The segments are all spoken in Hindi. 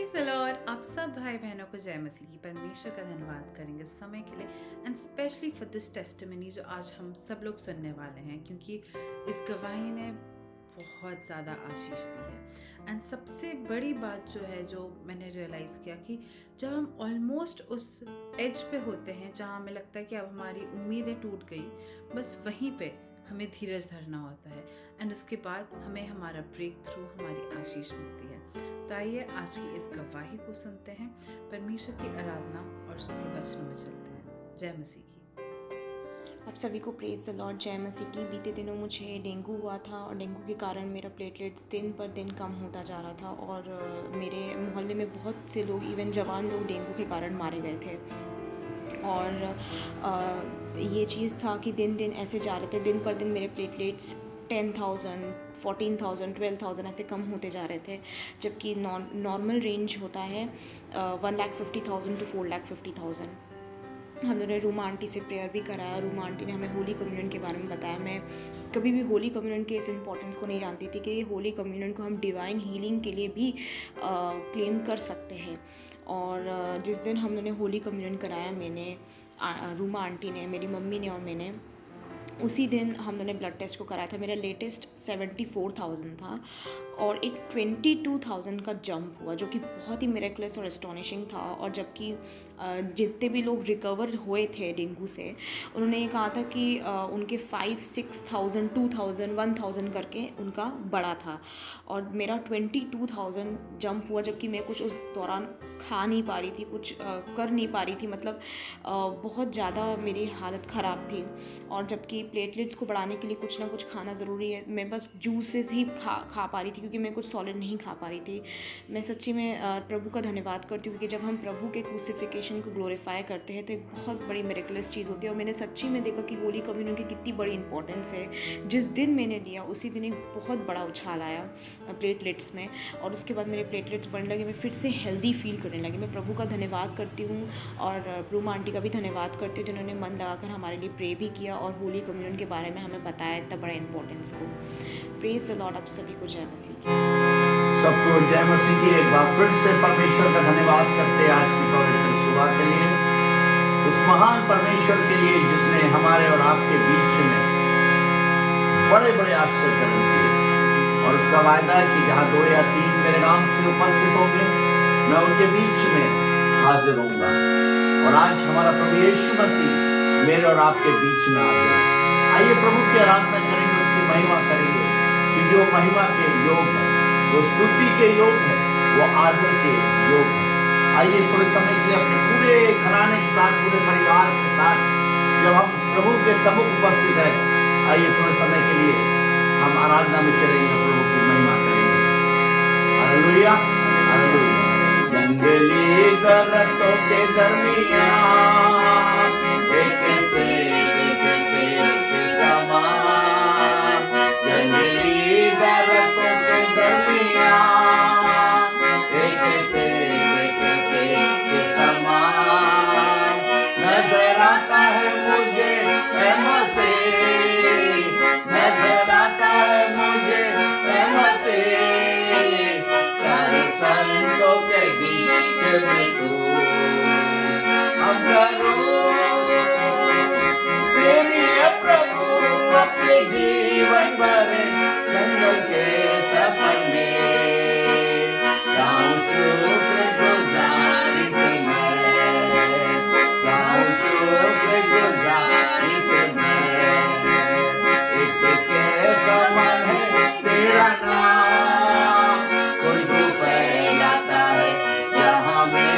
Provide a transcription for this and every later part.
Praise the Lord. आप सब भाई बहनों को जय मसीह की। परमेश्वर का धन्यवाद करेंगे इस समय के लिए and specially for this testimony जो आज हम सब लोग सुनने वाले हैं, क्योंकि इस गवाही ने बहुत ज़्यादा आशीष दी है। एंड सबसे बड़ी बात जो है, जो मैंने रियलाइज़ किया कि जब हम ऑलमोस्ट उस एज पे होते हैं जहाँ हमें लगता है कि अब हमारी उम्मीदें टूट गई, बस वहीं पे हमें धीरज धरना होता है एंड उसके बाद हमें हमारा ब्रेक थ्रू, हमारी आशीष मिलती है। तो आइए आज की इस गवाही को सुनते हैं, परमेश्वर की आराधना और उसके वचनों में चलते हैं। जय मसीह की। आप सभी को प्रेज़ द लॉर्ड। जय मसीह की। बीते दिनों मुझे डेंगू हुआ था और डेंगू के कारण मेरा प्लेटलेट्स दिन पर दिन कम होता जा रहा था और मेरे मोहल्ले में बहुत से लोग, इवन जवान लोग, डेंगू के कारण मारे गए थे। और ये चीज़ था कि दिन दिन ऐसे जा रहे थे, दिन पर दिन मेरे प्लेटलेट्स 10,000, 14,000, 12,000 ऐसे कम होते जा रहे थे, जबकि नॉर्मल रेंज होता है 1,50,000 to 4,50,000। हम लोगों ने रूमा आंटी से प्रेयर भी कराया। रूमा आंटी ने हमें होली कम्युनियन के बारे में बताया। मैं कभी भी होली कम्युनियन के इस इम्पोर्टेंस को नहीं जानती थी कि होली कम्युनियन को हम डिवाइन हीलिंग के लिए भी क्लेम कर सकते हैं। और जिस दिन हम लोगों ने होली कम्युनियन कराया, मैंने, रूमा आंटी ने, मेरी मम्मी ने और मैंने, उसी दिन हम लोगों ने ब्लड टेस्ट को कराया था। मेरा लेटेस्ट 74,000 था और एक 22,000 का जंप हुआ, जो कि बहुत ही मिरेकलस और एस्टोनिशिंग था। और जबकि जितने भी लोग रिकवर हुए थे डेंगू से, उन्होंने ये कहा था कि उनके 5, 6,000, 2,000, 1,000 करके उनका बढ़ा था और मेरा 22,000 जंप हुआ, जबकि मैं कुछ उस दौरान खा नहीं पा रही थी, कुछ कर नहीं पा रही थी। मतलब बहुत ज़्यादा मेरी हालत ख़राब थी। और जबकि प्लेटलेट्स को बढ़ाने के लिए कुछ ना कुछ खाना ज़रूरी है, मैं बस जूसेस ही खा पा रही थी, क्योंकि मैं कुछ सॉलिड नहीं खा पा रही थी। मैं सच्ची में प्रभु का धन्यवाद करती हूँ, क्योंकि जब हम प्रभु के क्रूसिफिकेशन को ग्लोरीफाई करते हैं तो एक बहुत बड़ी मिरेकलस चीज़ होती है। और मैंने सच्ची में देखा कि होली कम्युनियन की कितनी बड़ी इंपॉर्टेंस है। जिस दिन मैंने लिया उसी दिन एक बहुत बड़ा उछाल आया प्लेटलेट्स में, और उसके बाद मेरे प्लेटलेट्स बढ़ने लगे, मैं फिर से हेल्दी फील करने लगी। मैं प्रभु का धन्यवाद करती हूँ और रूमा आंटी का भी धन्यवाद करती हूँ, जिन्होंने मन लगाकर हमारे लिए प्रे भी किया और होली कम्युनियन के बारे में हमें बताया इतना बड़ा इंपॉर्टेंस को। Praise the Lord. आप सभी को जय मसीह की। सबको जय मसीह की। एक बार फिर से परमेश्वर का धन्यवाद करते आज की पवित्र सुबह के लिए, उस महान परमेश्वर के लिए जिसने हमारे और आपके बीच में बड़े बड़े आश्चर्य कर्म किए। और उसका वायदा है कि जहाँ 2 या 3 मेरे नाम से उपस्थित होंगे, मैं उनके बीच में हाजिर होऊंगा। और आज हमारा प्रभु यीशु मसीह मेरे और आपके बीच में हाजिर है। आइए प्रभु की आराधना करेंगे, उसकी महिमा करेंगे, क्योंकि वो महिमा के योग है, वो स्तुति के योग है, वो आदर के योग है। आइए थोड़े समय के लिए अपने पूरे घराने के साथ, पूरे परिवार के साथ, जब हम प्रभु के सम्मुख उपस्थित है, आइए थोड़े समय के लिए हम आराधना में चलेंगे, प्रभु की महिमा करेंगे। Hallelujah, hallelujah. जंगली दरख्तों के दरमियान एक सेवक पेड़ के समान, जंगली दरख्तों के दरमियान एक सेवक पेड़ के समान नजर आता है मुझे ऐ मसीह, नजर आता है मुझे ऐ मसीह, सारे संतों के बीच में तू हम करूं तेरी है प्रभु अपने जीवन भर जंगल के सफर में गाऊं शुक्र गुजारी से मैं, गाऊं शुक्र गुजारी से मैं, इतने समान है तेरा नाम, खुशबू फैलाता है जहां में,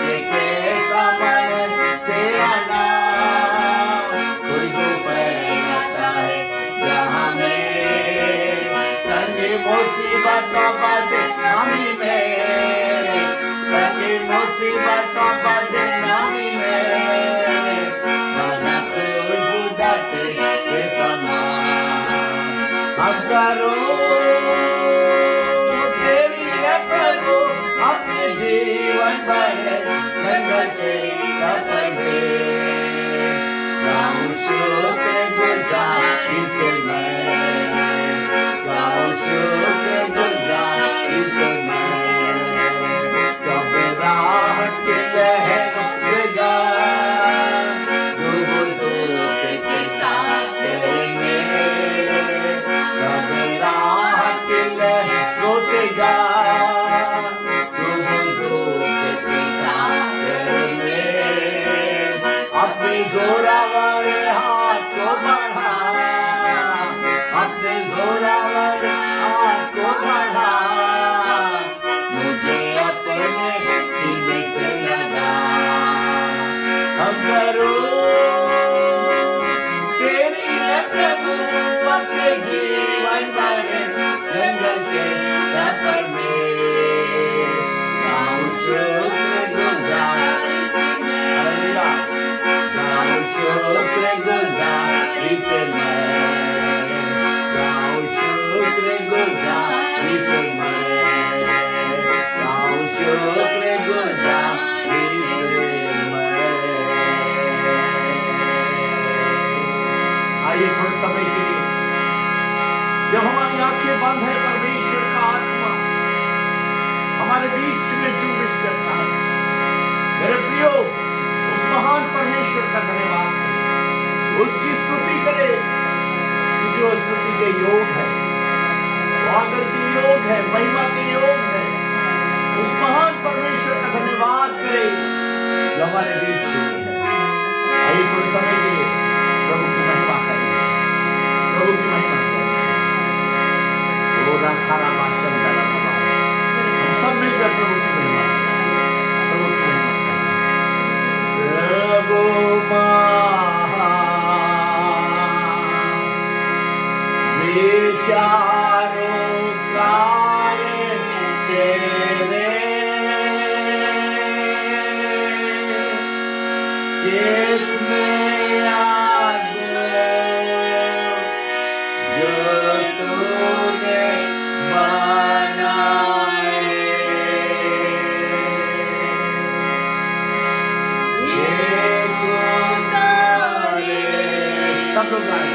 इतने समान है तेरा नाम, खुशबू फैलाता है जहां में, तंगी मुसीबतों बदनामी में, तंगी मुसीबतों बदनामी में, खाना खुशबूदार तेरे समान हम करूं तेरी है प्रभु अपने जीवन भर जंगल के सफर में, गाऊं शुक्र गुजारी से मैं, गाऊं शुक्र गुजारी से मैं, गाओ शुक्रगुजारी से मैं, गाओ शुक्रगुजारी से मैं। आइए थोड़े समय के लिए, जब हमारी आंखें बंद है, परमेश्वर का आत्मा हमारे बीच में जुम्बिश करता है। मेरे प्रियो, उस महान परमेश्वर का धन्यवाद करें, उसकी स्तुति करें, क्योंकि वो स्तुति के योग है, वो आदर के योग है, महिमा के योग है। उस महान परमेश्वर का धन्यवाद करें जो हमारे बीच में है। आइए थोड़े समय के लिए प्रभु की महिमा करें, प्रभु की महिमा करें। वो राखारा भाषण डाला बाबा, हम सब मिलकर प्रभु की महिमा करें, प्रभु की महिमा करें। प्रभु विचारों कार्य तेरे, कितने अद्भुत जो तूने बनाए। सब लोग गाएं।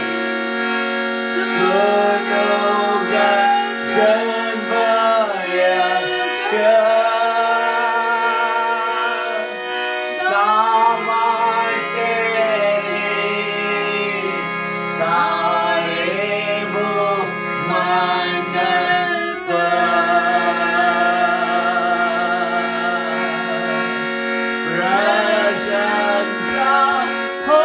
सुनोगा जन भयंकर, सामर तेरे सारे भूमंडल पर प्रशंसा हो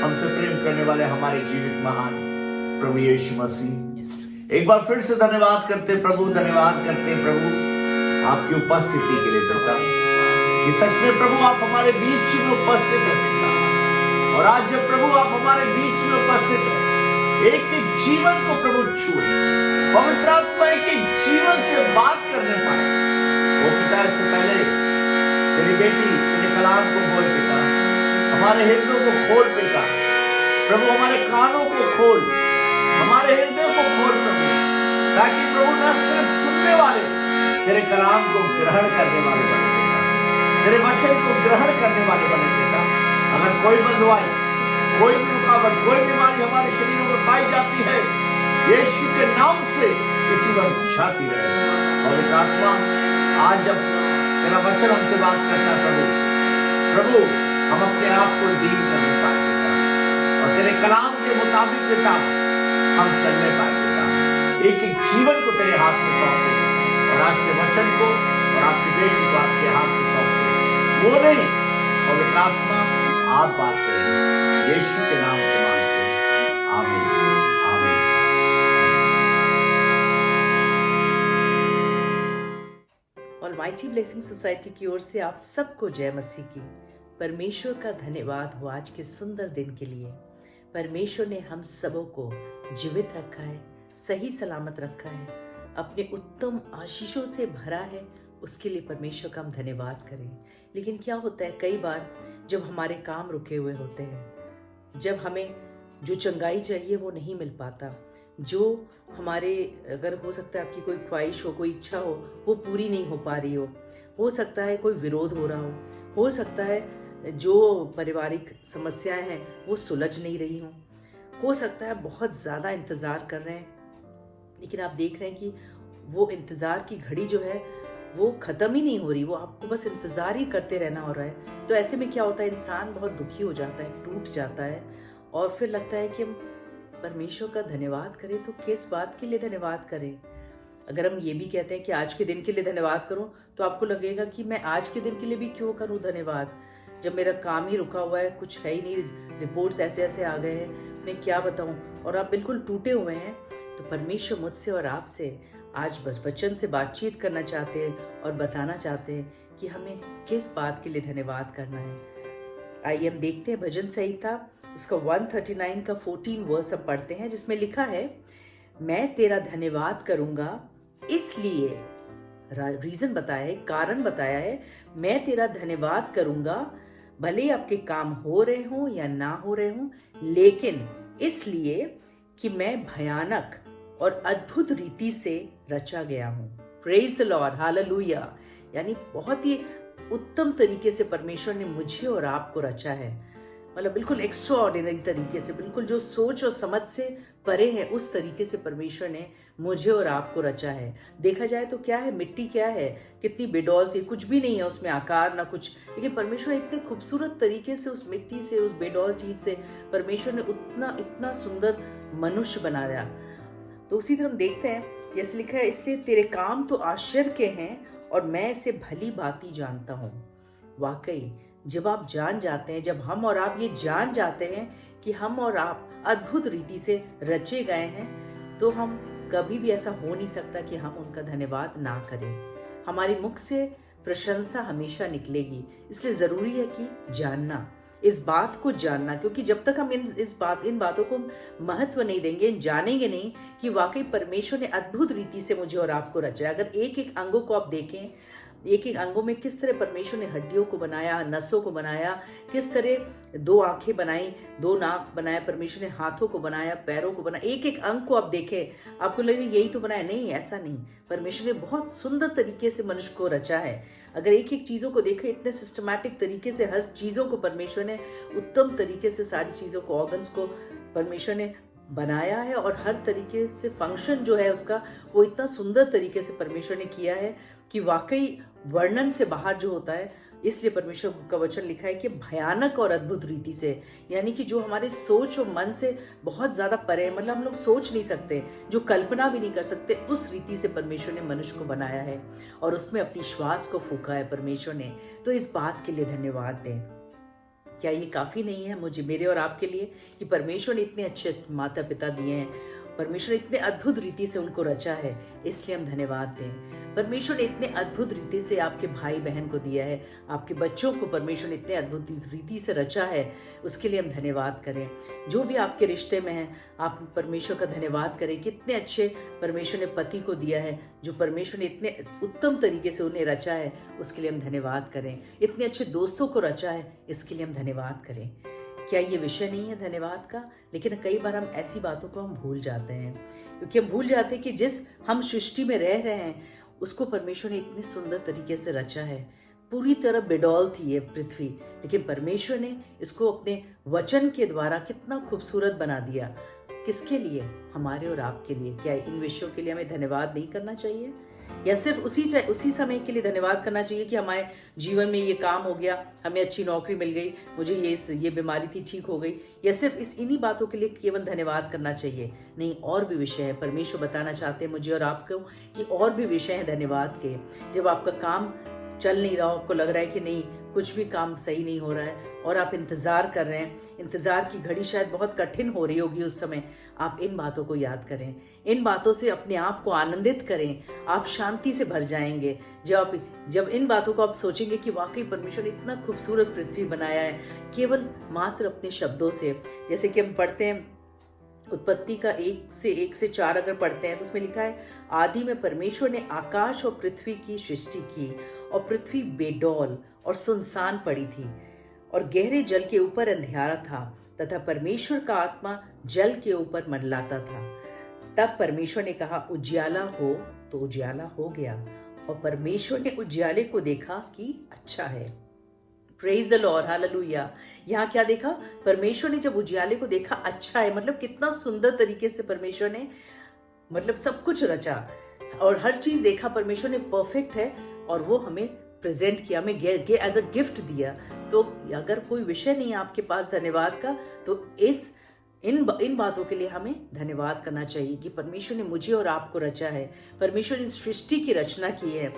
हमसे प्रेम करने वाले हमारे जीवित महान प्रभु यीशु मसीह, एक बार फिर से धन्यवाद करते प्रभु, धन्यवाद करते प्रभु आपकी उपस्थिति के लिए पिता, कि सच में प्रभु आप हमारे बीच में उपस्थित है पिता। और आज जब प्रभु आप हमारे बीच में उपस्थित है, एक एक जीवन को प्रभु छुए, पवित्र आत्मा एक एक जीवन से बात करने पाए। वो पिता इससे पहले तेरी बेटी तेरे कलाम को बोल पिता, हमारे हृदय को खोल पिता प्रभु, हमारे कानों को खोल, हमारे हृदय को खोल प्रभु, ताकि प्रभु न सिर्फ सुनने वाले तेरे कलाम को ग्रहण करने वाले बने पिता, तेरे वचन को ग्रहण करने वाले बने पिता। अगर कोई बंधुआई, कोई भी रुकावट, कोई बीमारी हमारे शरीरों में पाई जाती है, यीशु के नाम से इसी वक्त जाती है। पवित्र आत्मा आज जब तेरा वचन हमसे बात करता है प्रभु, हम अपने आप को दीन करने पाए पिता, और तेरे कलाम के मुताबिक पिता हम चलने पाए पिता। एक एक जीवन को तेरे हाथ में सौंपते, और आज के वचन को और आपकी बेटी को आपके हाथ में सौंपते। वो नहीं, पवित्र आत्मा आप बात करें, यीशु के नाम से मांगते हैं, आमीन, आमीन। ऑलमाइटी ब्लेसिंग सोसाइटी की ओर से आप सबको जय मसीह की। परमेश्वर का धन्यवाद हो आज के सुंदर दिन के लिए। परमेश्वर ने हम सबों को जीवित रखा है, सही सलामत रखा है, अपने उत्तम आशीषों से भरा है, उसके लिए परमेश्वर का हम धन्यवाद करें। लेकिन क्या होता है, कई बार जब हमारे काम रुके हुए होते हैं, जब हमें जो चंगाई चाहिए वो नहीं मिल पाता, जो हमारे, अगर हो सकता है आपकी कोई ख्वाहिश हो, कोई इच्छा वो पूरी नहीं हो पा रही हो सकता है कोई विरोध हो रहा हो सकता है जो पारिवारिक समस्याएं हैं वो सुलझ नहीं रही हो सकता है बहुत ज़्यादा इंतज़ार कर रहे हैं, लेकिन आप देख रहे हैं कि वो इंतज़ार की घड़ी जो है वो ख़त्म ही नहीं हो रही, वो आपको बस इंतज़ार ही करते रहना हो रहा है। तो ऐसे में क्या होता है, इंसान बहुत दुखी हो जाता है, टूट जाता है, और फिर लगता है कि हम परमेश्वर का धन्यवाद करें तो किस बात के लिए धन्यवाद करें। अगर हम ये भी कहते हैं कि आज के दिन के लिए धन्यवाद करूं, तो आपको लगेगा कि मैं आज के दिन के लिए भी क्यों करूं धन्यवाद, जब मेरा काम ही रुका हुआ है, कुछ है ही नहीं, रिपोर्ट्स ऐसे ऐसे आ गए हैं, मैं क्या बताऊं, और आप बिल्कुल टूटे हुए हैं। तो परमेश्वर मुझसे और आपसे आज वचन से बातचीत करना चाहते हैं और बताना चाहते हैं कि हमें किस बात के लिए धन्यवाद करना है। आइए हम देखते हैं भजन संहिता उसका 139 का 14 वर्स अब पढ़ते हैं, जिसमें लिखा है, मैं तेरा धन्यवाद करूंगा इसलिए, रीजन बताया है, कारण बताया है, मैं तेरा धन्यवाद करूंगा भले आपके काम हो रहे हों या ना हो रहे हों, लेकिन इसलिए कि मैं भयानक और अद्भुत रीति से रचा गया हूं। Praise the Lord, hallelujah. यानी बहुत ही उत्तम तरीके से परमेश्वर ने मुझे और आपको रचा है, मतलब बिल्कुल एक्स्ट्राऑर्डिनरी तरीके से, बिल्कुल जो सोच और समझ से परे है उस तरीके से परमेश्वर ने मुझे और आपको रचा है। देखा जाए तो क्या है, मिट्टी क्या है, कितनी बेडौल सी, कुछ भी नहीं है उसमें आकार ना कुछ, लेकिन परमेश्वर ने इतने खूबसूरत तरीके से उस मिट्टी से, उस बेडौल चीज से परमेश्वर ने इतना सुंदर मनुष्य बनाया। तो उसी तरह हम देखते हैं, जैसे लिखा है, इसलिए तेरे काम तो आश्चर्य के हैं और मैं इसे भली भांति जानता हूँ। वाकई जब आप जान जाते हैं, जब हम और आप ये जान जाते हैं कि हम और आप अद्भुत रीति से रचे गए हैं, तो हम कभी भी ऐसा हो नहीं सकता कि हम उनका धन्यवाद ना करें। हमारे मुख से प्रशंसा हमेशा निकलेगी। इसलिए जरूरी है कि जानना, इस बात को जानना, क्योंकि जब तक हम इन बातों को महत्व नहीं देंगे, जानेंगे नहीं कि वाकई परमेश्वर ने अद्भुत रीति से मुझे और आपको रचा है। अगर एक एक अंगों को आप देखें, एक एक अंगों में किस तरह परमेश्वर ने हड्डियों को बनाया, नसों को बनाया, किस तरह 2 आंखें बनाई, 2 नाक बनाया, परमेश्वर ने हाथों को बनाया, पैरों को बनाया, एक एक अंग को आप देखें, आपको लगे यही तो बनाया, नहीं, ऐसा नहीं। परमेश्वर ने बहुत सुंदर तरीके से मनुष्य को रचा है। अगर एक एक चीजों को देखें, इतने सिस्टमैटिक तरीके से हर चीजों को परमेश्वर ने उत्तम तरीके से, सारी चीजों को, ऑर्गन्स को परमेश्वर ने बनाया है, और हर तरीके से फंक्शन जो है उसका, वो इतना सुंदर तरीके से परमेश्वर ने किया है कि वाकई वर्णन से बाहर जो होता है। इसलिए परमेश्वर का वचन लिखा है कि भयानक और अद्भुत रीति से, यानी कि जो हमारे सोच और मन से बहुत ज्यादा परे है, मतलब हम लोग सोच नहीं सकते, जो कल्पना भी नहीं कर सकते, उस रीति से परमेश्वर ने मनुष्य को बनाया है और उसमें अपनी श्वास को फूंका है परमेश्वर ने। तो इस बात के लिए धन्यवाद दें। क्या ये काफी नहीं है मुझे, मेरे और आपके लिए, कि परमेश्वर ने इतने अच्छे माता पिता दिए हैं, परमेश्वर ने इतने अद्भुत रीति से उनको रचा है, इसलिए हम धन्यवाद दें। परमेश्वर ने इतने अद्भुत रीति से आपके भाई बहन को दिया है, आपके बच्चों को परमेश्वर ने इतने अद्भुत रीति से रचा है, उसके लिए हम धन्यवाद करें। जो भी आपके रिश्ते में है, आप परमेश्वर का धन्यवाद करें। कितने अच्छे परमेश्वर ने पति को दिया है, जो परमेश्वर ने इतने उत्तम तरीके से उन्हें रचा है, उसके लिए हम धन्यवाद करें। इतने अच्छे दोस्तों को रचा है, इसके लिए हम धन्यवाद करें। क्या ये विषय नहीं है धन्यवाद का? लेकिन कई बार हम ऐसी बातों को हम भूल जाते हैं, क्योंकि हम भूल जाते हैं कि जिस हम सृष्टि में रह रहे हैं उसको परमेश्वर ने इतने सुंदर तरीके से रचा है। पूरी तरह बेडौल थी ये पृथ्वी, लेकिन परमेश्वर ने इसको अपने वचन के द्वारा कितना खूबसूरत बना दिया। किसके लिए? हमारे और आपके लिए। क्या इन विषयों के लिए हमें धन्यवाद नहीं करना चाहिए, या सिर्फ उसी समय के लिए धन्यवाद करना चाहिए कि हमारे जीवन में ये काम हो गया, हमें अच्छी नौकरी मिल गई, मुझे ये बीमारी थी ठीक हो गई, या सिर्फ इन्हीं बातों के लिए केवल धन्यवाद करना चाहिए? नहीं, और भी विषय है। परमेश्वर बताना चाहते हैं मुझे और आपको कि और भी विषय है धन्यवाद के। जब आपका काम चल नहीं रहा हो, आपको लग रहा है कि नहीं कुछ भी काम सही नहीं हो रहा है और आप इंतजार कर रहे हैं, इंतजार की घड़ी शायद बहुत कठिन हो रही होगी उस समय, आप इन बातों को याद करें, इन बातों से अपने आप को आनंदित करें। आप शांति से भर जाएंगे जब इन बातों को आप सोचेंगे कि वाकई परमेश्वर ने इतना खूबसूरत पृथ्वी बनाया है, केवल मात्र अपने शब्दों से। जैसे कि हम पढ़ते हैं उत्पत्ति का 1 से 4 अगर पढ़ते हैं तो उसमें लिखा है, आदि में परमेश्वर ने आकाश और पृथ्वी की सृष्टि की, और पृथ्वी बेडौल और सुनसान पड़ी थी, और गहरे जल के ऊपर अंधियारा था, तथा परमेश्वर का आत्मा जल के ऊपर मंडलाता था। तब परमेश्वर ने कहा, उजियाला हो, तो उजियाला हो गया, और परमेश्वर ने उजियाले को देखा कि अच्छा है। Praise the Lord, hallelujah. यहाँ क्या देखा? परमेश्वर ने जब उजियाले को देखा अच्छा है, मतलब कितना सुंदर तरीके से परमेश्वर ने मतलब सब कुछ रचा और हर चीज देखा परमेश्वर ने परफेक्ट है, और वो हमें प्रेजेंट किया, हमें एज अ गिफ्ट दिया। तो अगर कोई विषय नहीं है आपके पास धन्यवाद का, तो इन बातों के लिए हमें धन्यवाद करना चाहिए कि परमेश्वर ने मुझे और आपको रचा है, परमेश्वर ने सृष्टि की रचना की है।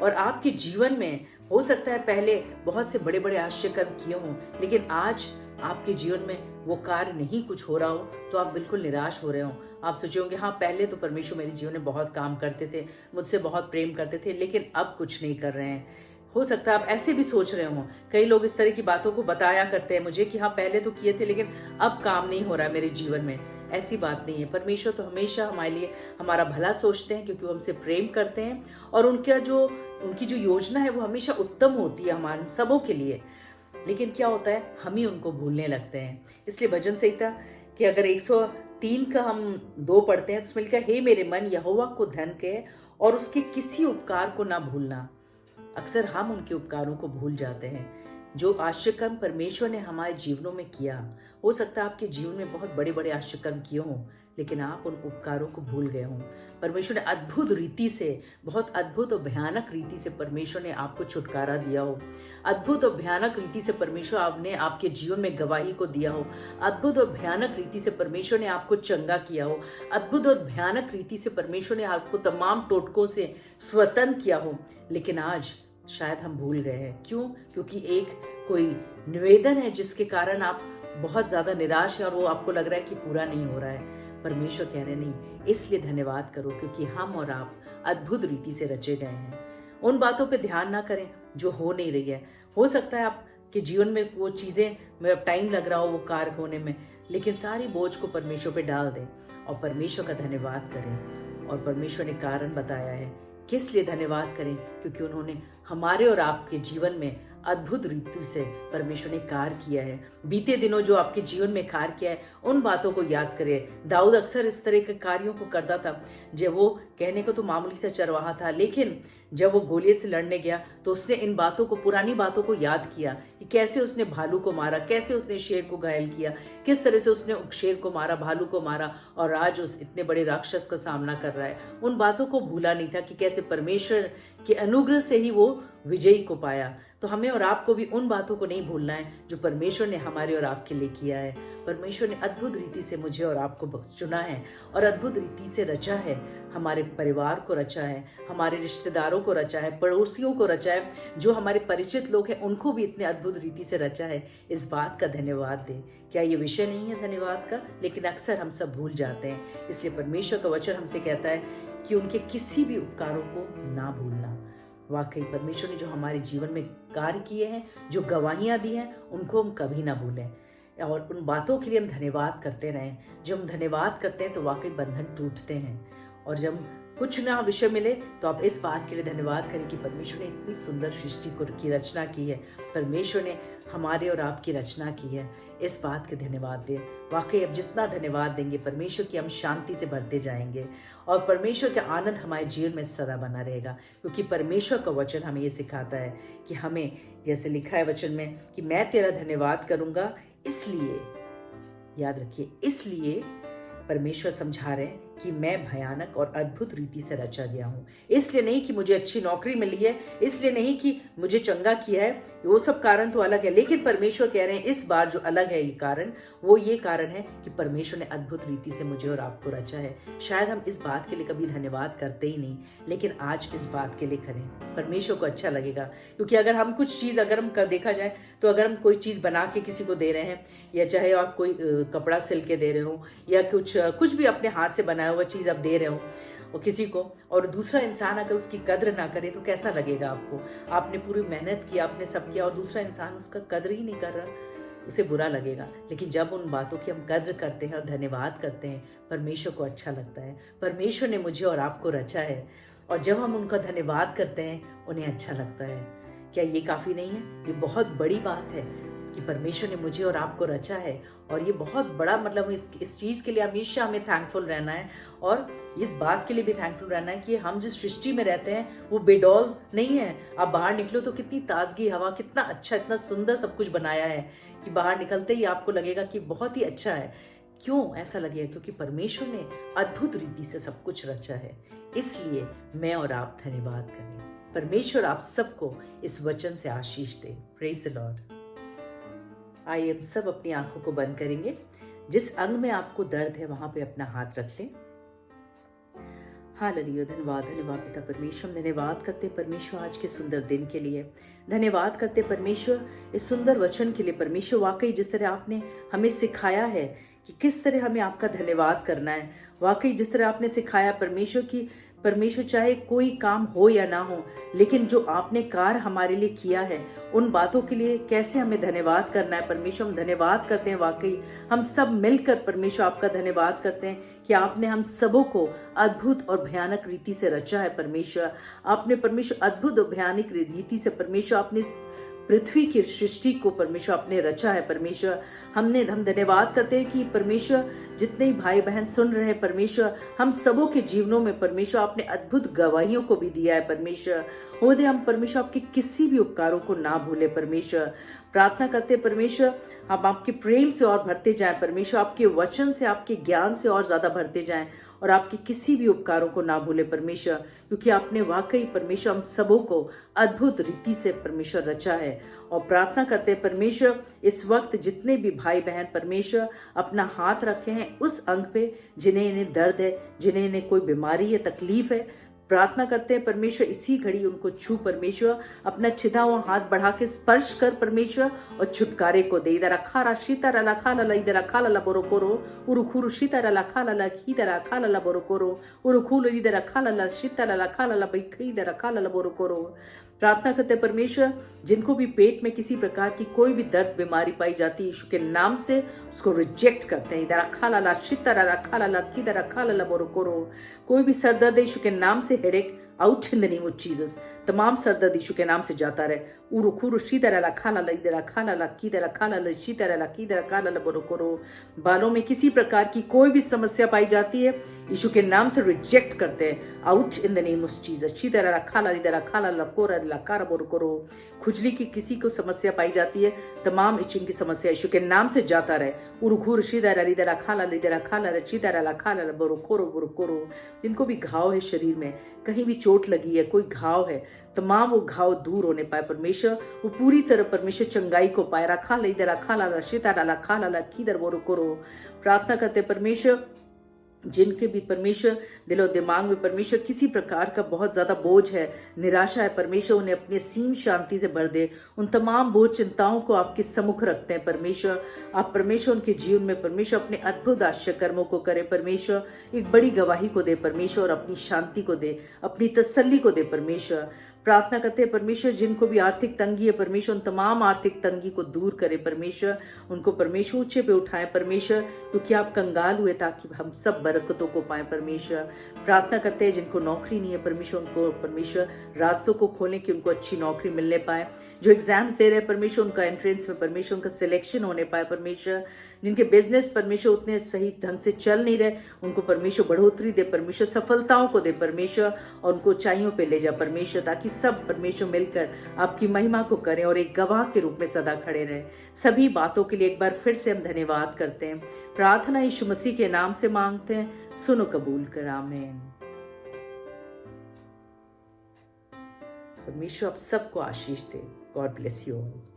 और आपके जीवन में हो सकता है पहले बहुत से बड़े बड़े आश्चर्य कर्म किए हों, लेकिन आज आपके जीवन में वो कार्य नहीं कुछ हो रहा हो, तो आप बिल्कुल निराश हो रहे हो। आप सोचे होंगे, हाँ पहले तो परमेश्वर मेरे जीवन में बहुत काम करते थे, मुझसे बहुत प्रेम करते थे, लेकिन अब कुछ नहीं कर रहे हैं। हो सकता है आप ऐसे भी सोच रहे हो। कई लोग इस तरह की बातों को बताया करते हैं मुझे कि हाँ पहले तो किए थे, लेकिन अब काम नहीं हो रहा है मेरे जीवन में। ऐसी बात नहीं है। परमेश्वर तो हमेशा हमारे लिए हमारा भला सोचते हैं, क्योंकि वो हमसे प्रेम करते हैं, और उनकी जो योजना है वो हमेशा उत्तम होती है हमारे सबों के लिए। लेकिन क्या होता है, हम ही उनको भूलने लगते हैं। इसलिए भजन संहिता कि अगर 103 का हम 2 पढ़ते हैं तो उसमें लिखा है, हे मेरे मन यहोवा को धन कह और उसके किसी उपकार को ना भूलना। अक्सर हम उनके उपकारों को भूल जाते हैं, जो आश्चर्य कर्म परमेश्वर ने हमारे जीवनों में किया। हो सकता है आपके जीवन में बहुत बड़े बड़े आश्चर्य कर्म किए हों, लेकिन आप उन उपकारों को भूल गए हों। परमेश्वर ने अद्भुत रीति से, बहुत अद्भुत और भयानक रीति से परमेश्वर ने आपको छुटकारा दिया हो। अद्भुत और भयानक रीति से परमेश्वर ने आपके जीवन में गवाही को दिया हो। अद्भुत और भयानक रीति से परमेश्वर ने आपको चंगा किया हो। अद्भुत और भयानक रीति से परमेश्वर ने आपको तमाम टोटकों से स्वतंत्र किया हो, लेकिन आज शायद हम भूल गए हैं। क्यों? क्योंकि एक कोई निवेदन है जिसके कारण आप बहुत ज्यादा निराश है और वो आपको लग रहा है कि पूरा नहीं हो रहा है। परमेश्वर कह रहे नहीं, इसलिए धन्यवाद करो क्योंकि हम और आप अद्भुत रीति से रचे गए हैं। उन बातों पे ध्यान ना करें जो हो नहीं रही है। हो सकता है आपके जीवन में वो चीजें में टाइम लग रहा हो वो कार्य होने में, लेकिन सारी बोझ को परमेश्वर पे डाल दें और परमेश्वर का धन्यवाद करें। और परमेश्वर ने कारण बताया है किस लिए धन्यवाद करें, क्योंकि उन्होंने हमारे और आपके जीवन में अद्भुत रीति से परमेश्वर ने कार्य किया है। बीते दिनों जो आपके जीवन में कार्य किया है उन बातों को याद करें। दाऊद अक्सर इस तरह के कार्यों को करता था। जब वो कहने को तो मामूली सा चरवाहा था, लेकिन जब वो गोलियत से लड़ने गया तो उसने इन बातों को, पुरानी बातों को याद किया कि कैसे उसने भालू को मारा, कैसे उसने शेर को घायल किया, किस तरह से उसने शेर को मारा, भालू को मारा, और आज उस इतने बड़े राक्षस का सामना कर रहा है। उन बातों को भूला नहीं था कि कैसे परमेश्वर के अनुग्रह से ही वो विजयी को पाया। तो हमें और आपको भी उन बातों को नहीं भूलना है जो परमेश्वर ने हमारे और आपके लिए किया है। परमेश्वर ने अद्भुत रीति से मुझे और आपको चुना है और अद्भुत रीति से रचा है, हमारे परिवार को रचा है, हमारे रिश्तेदारों को रचा है, पड़ोसियों को रचा है, जो हमारे परिचित लोग हैं उनको भी इतने अद्भुत रीति से रचा है। इस बात का धन्यवाद दें। क्या ये विषय नहीं है धन्यवाद का? लेकिन अक्सर हम सब भूल जाते हैं। इसलिए परमेश्वर का वचन हमसे कहता है कि उनके किसी भी उपकारों को ना भूलना। वाकई परमेश्वर ने जो हमारे जीवन में कार्य किए हैं, जो गवाहियां दी हैं, उनको हम कभी ना भूलें और उन बातों के लिए हम धन्यवाद करते रहें। जब हम धन्यवाद करते हैं तो वाकई बंधन टूटते हैं। और जब कुछ ना विषय मिले तो आप इस बात के लिए धन्यवाद करें कि परमेश्वर ने इतनी सुंदर सृष्टि की रचना की है। परमेश्वर ने हमारे और आपकी रचना की है। इस बात के धन्यवाद दें। वाकई अब जितना धन्यवाद देंगे परमेश्वर की, हम शांति से भरते जाएंगे और परमेश्वर का आनंद हमारे जीवन में सदा बना रहेगा। क्योंकि परमेश्वर का वचन हमें ये सिखाता है कि हमें, जैसे लिखा है वचन में, कि मैं तेरा धन्यवाद करूंगा। इसलिए याद रखिए, इसलिए परमेश्वर समझा रहे हैं कि मैं भयानक और अद्भुत रीति से रचा गया हूं। इसलिए नहीं कि मुझे अच्छी नौकरी मिली है, इसलिए नहीं कि मुझे चंगा किया है, वो सब कारण तो अलग है। लेकिन परमेश्वर कह रहे हैं इस बार जो अलग है ये कारण, वो ये कारण है कि परमेश्वर ने अद्भुत रीति से मुझे और आपको रचा है। शायद हम इस बात के लिए कभी धन्यवाद करते ही नहीं, लेकिन आज इस बात के लिए करें। परमेश्वर को अच्छा लगेगा। क्योंकि अगर हम कुछ चीज, अगर हम देखा जाए तो अगर हम कोई चीज बना के किसी को दे रहे हैं, या चाहे आप कोई कपड़ा सिल के दे रहे हो, या कुछ भी अपने हाथ से बनाया हुआ चीज आप दे रहे हो और किसी को, और दूसरा इंसान अगर उसकी कद्र ना करे तो कैसा लगेगा आपको? आपने पूरी मेहनत की, आपने सब किया और दूसरा इंसान उसका कद्र ही नहीं कर रहा, उसे बुरा लगेगा। लेकिन जब उन बातों की हम कद्र करते हैं और धन्यवाद करते हैं, परमेश्वर को अच्छा लगता है। परमेश्वर ने मुझे और आपको रचा है और जब हम उनका धन्यवाद करते हैं उन्हें अच्छा लगता है। क्या ये काफी नहीं है? ये बहुत बड़ी बात है कि परमेश्वर ने मुझे और आपको रचा है और ये बहुत बड़ा, मतलब इस चीज के लिए हमेशा हमें थैंकफुल रहना है और इस बात के लिए भी थैंकफुल रहना है कि हम जिस सृष्टि में रहते हैं वो बेडौल नहीं है। आप बाहर निकलो तो कितनी ताजगी हवा, कितना अच्छा, इतना सुंदर सब कुछ बनाया है कि बाहर निकलते ही आपको लगेगा कि बहुत ही अच्छा है। क्यों ऐसा लगेगा? क्योंकि परमेश्वर ने अद्भुत रीति से सब कुछ रचा है। इसलिए मैं और आप धन्यवाद करें। परमेश्वर आप सबको इस वचन से आशीष दे। Praise the lord. आइए हम सब अपनी आंखों को बंद करेंगे। जिस अंग में आपको दर्द है वहां पे अपना हाथ रख लें। हालेलुया। धन्यवाद, धन्यवाद पिता परमेश्वर। धन्यवाद करते परमेश्वर आज के सुंदर दिन के लिए। धन्यवाद करते परमेश्वर इस सुंदर वचन के लिए। परमेश्वर वाकई जिस तरह आपने हमें सिखाया है कि किस तरह हमें आपका धन्यवाद करना है, वाकई जिस तरह आपने सिखाया परमेश्वर की, परमेश्वर चाहे कोई काम हो या ना हो, लेकिन जो आपने कार्य हमारे लिए किया है उन बातों के लिए कैसे हमें धन्यवाद करना है। परमेश्वर हम धन्यवाद करते हैं। वाकई हम सब मिलकर परमेश्वर आपका धन्यवाद करते हैं कि आपने हम सबों को अद्भुत और भयानक रीति से रचा है। परमेश्वर आपने, परमेश्वर अद्भुत और भयानक रीति से परमेश्वर आपने पृथ्वी की सृष्टि को परमेश्वर आपने रचा है। परमेश्वर हम धन्यवाद करते हैं कि परमेश्वर जितने भाई बहन सुन रहे हैं, परमेश्वर हम सबों के जीवनों में परमेश्वर आपने अद्भुत गवाहियों को भी दिया है। परमेश्वर हो दे हम परमेश्वर आपके किसी भी उपकारों को ना भूले। परमेश्वर प्रार्थना करते परमेश्वर हम आपके प्रेम से और भरते जाएं। परमेश्वर आपके वचन से, आपके ज्ञान से और ज्यादा भरते जाएं और आपके किसी भी उपकारों को ना भूले परमेश्वर, क्योंकि आपने वाकई परमेश्वर हम सबों को अद्भुत रीति से परमेश्वर रचा है। और प्रार्थना करते परमेश्वर इस वक्त जितने भी भाई बहन परमेश्वर अपना हाथ रखे हैं उस अंग पे जिन्हें इन्हें दर्द है, जिन्हें इन्हें कोई बीमारी है, तकलीफ है, प्रार्थना करते हैं परमेश्वर इसी घड़ी उनको छू। परमेश्वर अपना छिदा हुआ हाथ बढ़ा के स्पर्श कर परमेश्वर और छुटकारे को दे। इधर अखारा शीतर अला ला, इधर अखाला बोरोकोरो उरुखुरु शीतर अला खाला, इधर अखाला बोरोकोरो उरुखुल, इधर अखाला शीतर अला खाला बैखी, इधर अखाला बोरोकोरो। प्रार्थना करते परमेश्वर जिनको भी पेट में किसी प्रकार की कोई भी दर्द बीमारी पाई जाती है, यीशु के नाम से उसको रिजेक्ट करते हैं। इधर अखाला शीतर अला खाला, इधर अखाला बोरोकोरो। कोई भी सर दर्द यीशु के नाम से, headache out in the name of Jesus. तमाम सर दर्द यीशु के नाम से जाता रहे। उरुखुरु शीतर अला खाला, इधर अखाला किधर अखाला शीतर अला किधर अखाला बोरोकोरो। बालों में किसी प्रकार की कोई भी समस्या पाई जाती है, यीशु के नाम से रिजेक्ट करते हैं। Out in the name of Jesus. शीतर अला खाला, इधर अखाला कोरा लकारा बोरोकोरो। खुजली की किसी को समस्या पाई जाती है, तमाम इचिंग की समस्या यीशु के नाम से जाता रहे। उरुखुरु शीतर अला, इधर अखाला शीतर अला खाला बोरोकोरो बोरोकोरो। जिनको भी घाव है शरीर में, कहीं भी चोट लगी है, कोई घाव है, तमाम वो घाव दूर होने पाए परमेश्वर, वो पूरी तरह परमेश्वर चंगाई को पाए। रखा ले इधर अखाला शीतर अला खाला किधर बोरोकोरो। प्रार्थना करते परमेश्वर जिनके भी परमेश्वर दिलो दिमाग में परमेश्वर किसी प्रकार का बहुत ज्यादा बोझ है, निराशा है, परमेश्वर उन्हें अपनी असीम शांति से भर दे। उन तमाम बोझ चिंताओं को आपके सम्मुख रखते हैं परमेश्वर। आप परमेश्वर उनके जीवन में परमेश्वर अपने अद्भुत आश्चर्य कर्मों को करे परमेश्वर, एक बड़ी गवाही को दे परमेश्वर, और अपनी शांति को दे, अपनी तसल्ली को दे परमेश्वर। प्रार्थना करते हैं परमेश्वर जिनको भी आर्थिक तंगी है परमेश्वर, उन तमाम आर्थिक तंगी को दूर करे परमेश्वर, उनको परमेश्वर ऊंचे पे उठाए परमेश्वर, क्योंकि आप कंगाल हुए ताकि हम सब बरकतों को पाए परमेश्वर। प्रार्थना करते हैं जिनको नौकरी नहीं है परमेश्वर, उनको परमेश्वर रास्तों को खोलें कि उनको अच्छी नौकरी मिलने पाए। जो एग्जाम्स दे रहे हैं परमेश्वर, उनका एंट्रेंस में परमेश्वर उनका सिलेक्शन होने पाए परमेश्वर। जिनके बिजनेस परमेश्वर उतने सही ढंग से चल नहीं रहे, उनको परमेश्वर बढ़ोतरी दे परमेश्वर, सफलताओं को दे परमेश्वर, और उनको ऊंचाइयों पे ले जा परमेश्वर, ताकि सब परमेश्वर मिलकर आपकी महिमा को करें और एक गवाह के रूप में सदा खड़े रहें। सभी बातों के लिए एक बार फिर से हम धन्यवाद करते हैं। प्रार्थना यीशु मसीह के नाम से मांगते हैं, सुनो कबूल कर, आमीन। परमेश्वर आप सबको आशीष दे। God bless you all.